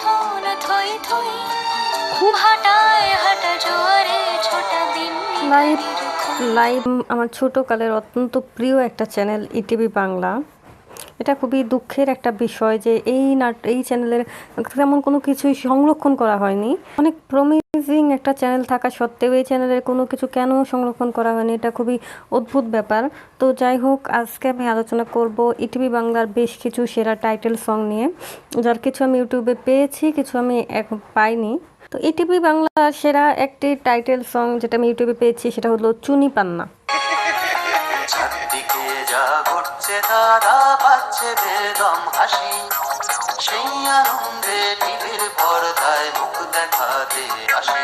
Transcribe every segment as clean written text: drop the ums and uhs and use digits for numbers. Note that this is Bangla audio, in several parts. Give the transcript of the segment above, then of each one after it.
ঠোঁট থই থই খুব হাঁটায় হাঁটা জোয়ারে ছোটা দিন লাইভ লাইভ আমার ছোটোকালের অত্যন্ত প্রিয় একটা চ্যানেল ইটিভি বাংলা। এটা খুবই দুঃখের একটা বিষয় যে এই চ্যানেলের তেমন কোনো কিছুই সংরক্ষণ করা হয়নি। অনেক প্রমিজিং একটা চ্যানেল থাকা সত্ত্বেও এই চ্যানেলের কোনো কিছু কেন সংরক্ষণ করা হয়নি, এটা খুবই অদ্ভুত ব্যাপার। তো যাই হোক, আজকে আমি আলোচনা করব ইটিভি বাংলার বেশ কিছু সেরা টাইটেল সং নিয়ে, যার কিছু আমি ইউটিউবে পেয়েছি, কিছু আমি এখন পাইনি। তো ইটিভি বাংলার সেরা একটি টাইটেল সং যেটা আমি ইউটিউবে পেয়েছি সেটা হলো চুনি পান্না। চারদিকে যা ঘটছে তারা পাচ্ছে বেদম হাসি, সেই আনন্দে টিভির পর্দায় মুখ দেখাতে আসি।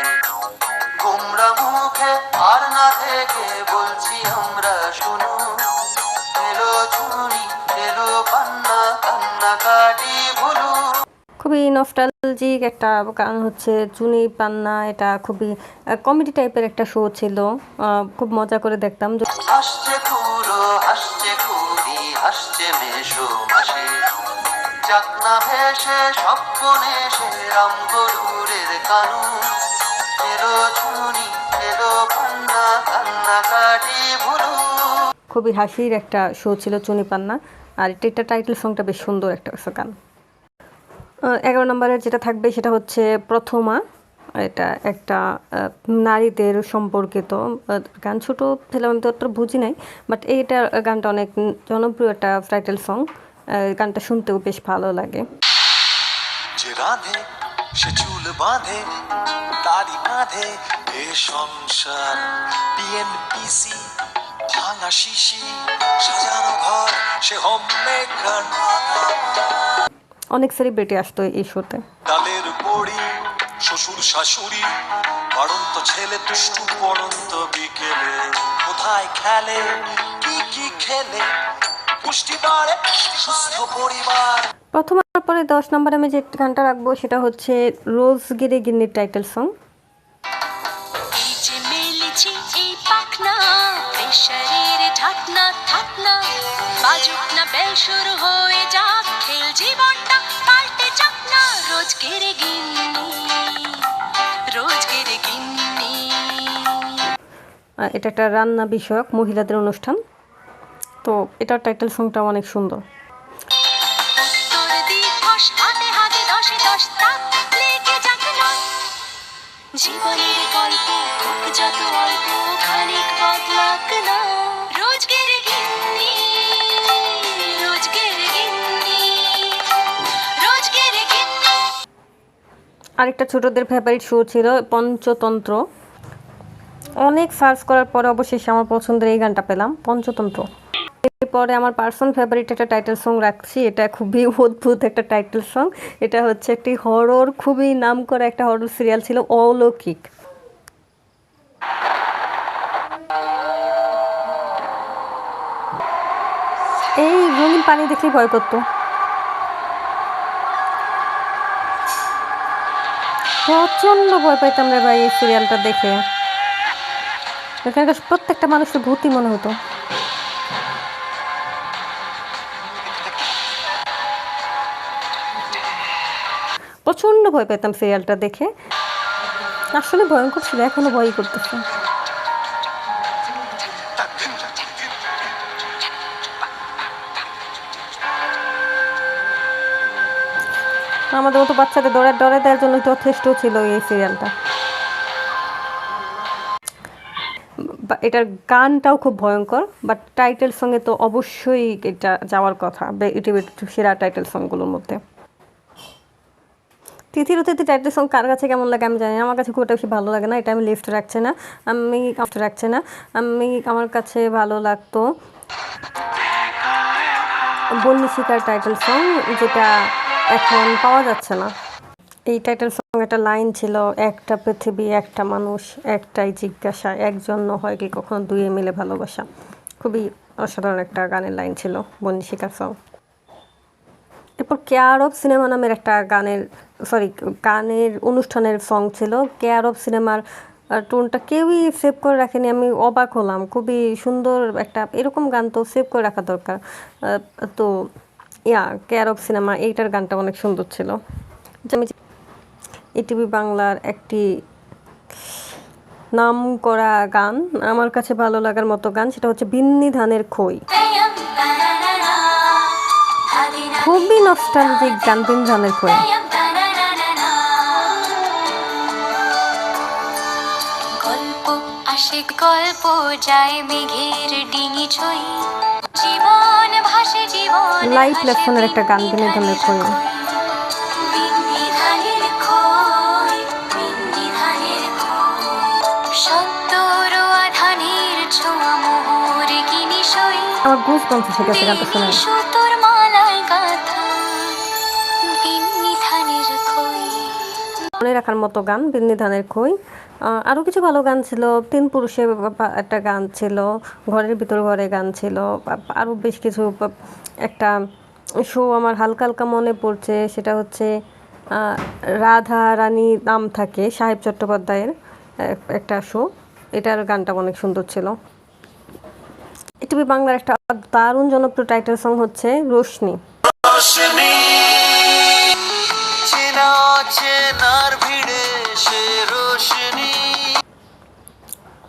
গোমরা মুখে আর না থেকে বলছি আমরা শুনো, এলো চুনি এলো পান্না, কান্না কাটি ভুলু। খুবই নস্টালজিক একটা গান হচ্ছে চুনি পান্না। এটা খুবই কমেডি টাইপের একটা শো ছিল, খুব মজা করে দেখতাম। হাসছে খুড়ো হাসছে খুড়ি হাসছে মেশো মাসি, চাকনা ভেসে স্বপ্নে সে রাম গরুরের কানু, এলো চুনি এলো পান্না, কান্না কাটি ভুলু। খুবই হাসির একটা শো ছিল চুনি পান্না, আর এটা টাইটেল সংটা বেশ সুন্দর একটা গান। 11 নম্বরের যেটা থাকবে সেটা হচ্ছে প্রথমা। এটা একটা নারীদের সম্পর্কিত গান। ছোটো ছিলাম, আমি তো অতটা বুঝি নাই, বাট এইটা গানটা অনেক জনপ্রিয় একটা টাইটেল সং। গানটা শুনতেও বেশ ভালো লাগে। যে রাধে সে চুল বাঁধে, তারি বাঁধে এ সংসার, বিএনপিসি ভাঙা শিশি সাজানো ঘর, সে হোম মেকার। অনেক সেলিব্রিটি আসতো এই শোতে। ডালের বড়ি শ্বশুর শাশুড়ি, পড়ন্ত ছেলে দুষ্টু পড়ন্ত বিকেলে, কোথায় খেলে কি খেলে পুষ্টি বাড়ে সুস্থ পরিবার। প্রথমার পরে 10 নম্বরে আমি যে গানটা রাখবো সেটা হচ্ছে রোজ গিরে গিন্নির টাইটেল সং। এই যে মেলেছি এই পাখনা, প্রেশারের ঢাকনা থাকনা, বাজুক না বেল শুরু হয়ে যাক, খেল জীবনটা পাল্টে যাক না। রোজ গেরে গিন্নি রোজ গেরে গিন্নি। এটা একটা রান্না বিষয়ক মহিলাদের অনুষ্ঠান, তো এটার টাইটেল সংটা অনেক সুন্দর। উত্তর দিবস হাতে হাতে 10-10 তাক লেগে যাক না। জীবনের গল্প হোক যত অল্প, খানিক বদলাক না। রোজ গেরে গিন্নি রোজ গেরে গিন্নি রোজ গেরে গিন্নি। আরেকটা ছোটদের ফেভারিট শো ছিল পঞ্চতন্ত্র। অনেক সার্চ করার পরে অবশেষে আমার পছন্দের এই গানটা পেলাম, পঞ্চতন্ত্র। এরপরে আমার পার্সোনাল ফেভারিট একটা টাইটেল সং রাখছি। এটা খুবই অদ্ভুত একটা টাইটেল সং। এটা হচ্ছে একটি হরর, খুবই নাম করা একটা হরর সিরিয়াল ছিল অলৌকিক। এই রঙিন পানি দেখলেই ভয় করতো। প্রচণ্ড ভয় পাইতাম রে ভাই এই সিরিয়ালটা দেখে। এখানকার প্রত্যেকটা মানুষের ভূতই মনে হতো। প্রচণ্ড ভয় পেতাম সিরিয়ালটা দেখে, আসলে ভয়ঙ্কর ছিল, এখনো ভয়ই করতেছে। আমাদের মতো বাচ্চাদের ডরে দেওয়ার জন্য যথেষ্ট ছিল এই সিরিয়ালটা। এটার গানটাও খুব ভয়ঙ্কর, বাট টাইটেল সঙ্গে তো অবশ্যই এটা যাওয়ার কথা ইউটিউবের সেরা টাইটেল সংগুলোর মধ্যে। তিথির অতিথি টাইটেল সং কার কাছে কেমন লাগে আমি জানি না, আমার কাছে খুব একটা বেশি ভালো লাগে না। এটা আমি লিস্ট রাখছি না, আমার কাছে ভালো লাগতো বন্যী শিকার টাইটেল সং, যেটা এখন পাওয়া যাচ্ছে না। এই টাইটেল সং একটা লাইন ছিল, একটা পৃথিবী একটা মানুষ একটাই জিজ্ঞাসা, একজন হয় কি কখনো দুয়ে মিলে ভালোবাসা। খুবই অসাধারণ একটা গানের লাইন ছিল বন্যী শিকার সং। এরপর কেয়ার অফ সিনেমা নামের একটা গানের অনুষ্ঠানের সং ছিল। কেয়ার অফ সিনেমার টোনটা কেউই সেভ করে রাখেনি, আমি অবাক হলাম। খুবই সুন্দর একটা এরকম গান তো সেভ করে রাখা দরকার। তো কেয়ার অফ সিনেমা এইটার গানটা অনেক সুন্দর ছিল। আমি ইটিভি বাংলার একটি নাম করা গান, আমার কাছে ভালো লাগার মতো গান, সেটা হচ্ছে বিন্নি ধানের খই। খুবই নস্টালজিক গান বিন্নি ধানের খই। গল্প আসে গল্প যায় মেঘের ডিঙি ছই, জীবন ভাসে জীবন লাইফ লেসনের একটা গান বিন্নি ধানের খই। বিন্নি ধানের খই, বিন্নি ধানের খই, সত্য রোয়া ধানের ছোঁয়া মোহর কিনি সই, আমার গুজ বাম্পস এসে গেছে গানটা শুনে। সুতোর মালায় গাথা বিন্নি ধানের খই। মনে রাখার মতো গান বিন্নি ধানের খই। আরও কিছু ভালো গান ছিল, তিন পুরুষে একটা গান ছিল, ঘরের ভিতর ঘরে গান ছিল, আরও বেশ কিছু। একটা শো আমার হালকা হালকা মনে পড়ছে, সেটা হচ্ছে রাধা রানী নাম থাকে, সাহেব চট্টোপাধ্যায়ের একটা শো। এটার গানটা অনেক সুন্দর ছিল। ইটিভি বাংলার একটা দারুণ জনপ্রিয় টাইটেল সং হচ্ছে রোশনি।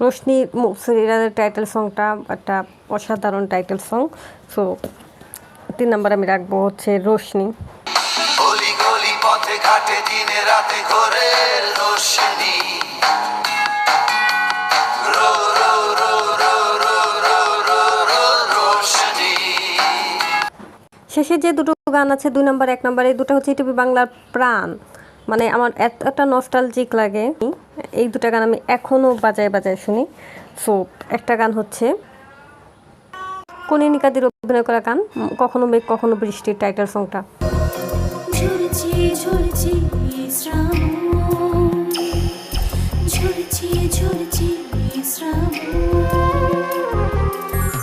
রোশনি সিরিয়ালের টাইটেল সংটা একটা অসাধারণ টাইটেল সং। সো 3 নম্বর আমি রাখবো হচ্ছে রোশনি। গলি গলি পথে ঘাটে দিনে রাতে ঘোরের রোশনি, রো রো রো রো রো রো রো রো রোশনি। শেষে যে দুটো গান আছে 2 নম্বর 1 নম্বর, এই দুটো হচ্ছে ইটিভি বাংলার প্রাণ। মানে আমার এতটা নস্টালজিক লাগে, এই দুটা গান আমি এখনও বাজায় বাজায় শুনি। সো একটা গান হচ্ছে কনিনিকাদের অভিনয় করা গান কখনো মেঘ কখনো বৃষ্টির টাইটেল সংটা। ঝরছে ঝরছে শ্রাবণ, ঝরছে ঝরছে শ্রাবণ,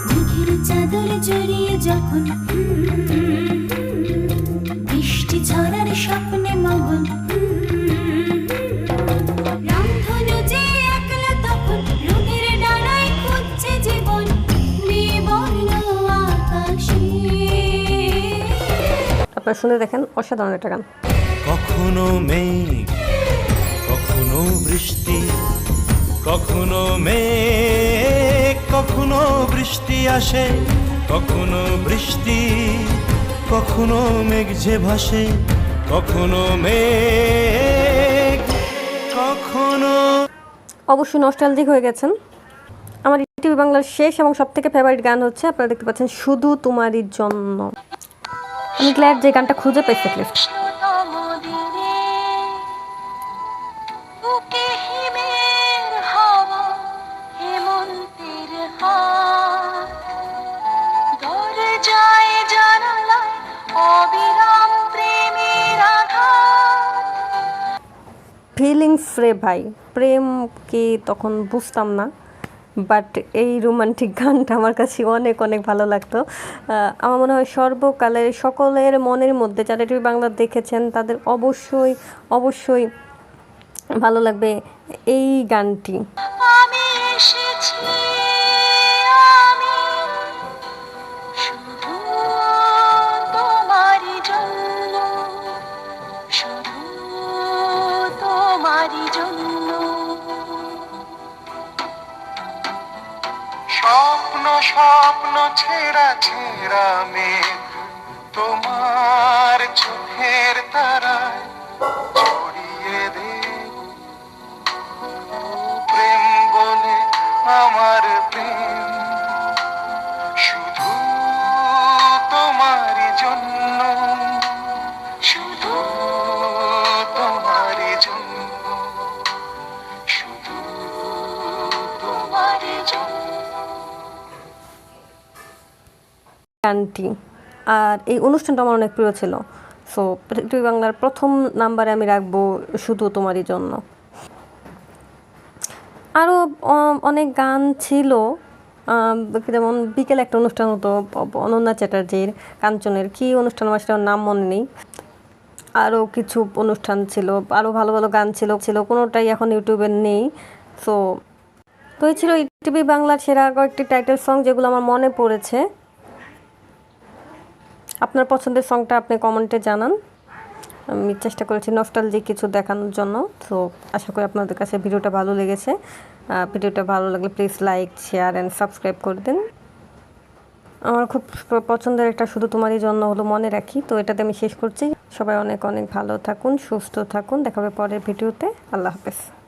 মেঘের চাদর জড়িয়ে যখন বৃষ্টি ঝরার স্বপ্নে মগন, রামধনু যে একলা তখন রোদের ডানায় খুঁজছে জীবন, বিবর্ণ আকাশে। আপনারা শুনে দেখেন, অসাধারণ একটা গান। কখনো মেঘ কখনো বৃষ্টি, কখনো মেঘ কখনো বৃষ্টি আসে, কখনো বৃষ্টি কখনো মেঘ যে ভাসে, কখনো মেঘ কখনো। অবশ্যই নস্টালজিক হয়ে গেছেন। আমার ইটিভি বাংলার শেষ এবং সবথেকে ফেভারিট গান হচ্ছে, আপনারা দেখতে পাচ্ছেন, শুধু তোমারই জন্য। আমি গ্ল্যাড যে গানটা খুঁজে পেয়েছি লিস্ট। ফিলিংস রে ভাই, প্রেম কি তখন বুঝতাম না, বাট এই রোমান্টিক গানটা আমার কাছে অনেক অনেক ভালো লাগতো। আমার মনে হয় সর্বকালের সকলের মনের মধ্যে যারা টিভি বাংলা দেখেছেন তাদের অবশ্যই অবশ্যই ভালো লাগবে এই গানটি। আমি এসেছি, আমি শুধু তোমারই জন্য, শুধু তোমারই জন্য। স্বপ্ন স্বপ্ন ছেঁড়া ছেঁড়া মেঘ তোমার চোখের তারায় ছড়িয়ে দে, প্রেম বলে আমার প্রেম শুধু তোমারই জন্য, শুধু তোমারই জন্য, শুধু তোমারই জন্য। গানটি আর এই অনুষ্ঠানটা আমার অনেক প্রিয় ছিল। সো টিভি বাংলার প্রথম নাম্বারে আমি রাখবো শুধু তোমারই জন্য। আরও অনেক গান ছিল, যেমন বিকেলে একটা অনুষ্ঠান হতো অনন্যা চ্যাটার্জির, কাঞ্চনের কী অনুষ্ঠান আমার সেটার নাম মনে নেই। আরও কিছু অনুষ্ঠান ছিল, আরও ভালো ভালো গান ছিল, কোনোটাই এখন ইউটিউবে নেই। সো তো এই ছিল টিভি বাংলার সেরা কয়েকটি টাইটেল সং যেগুলো আমার মনে পড়েছে। আপনার পছন্দের সংটা আপনি কমেন্টে জানান। আমি চেষ্টা করেছি নস্টালজিক কিছু দেখানোর জন্য। তো আশা করি আপনাদের কাছে ভিডিওটা ভালো লেগেছে। ভিডিওটা ভালো লাগলে please like, share and subscribe করে দিন। আমার খুব পছন্দের একটা শুধু তোমারই জন্য হলো মনে রাখি। তো এটাতে আমি শেষ করছি। সবাই অনেক অনেক ভালো থাকুন, সুস্থ থাকুন। দেখা হবে পরের ভিডিওতে। আল্লাহ হাফেজ।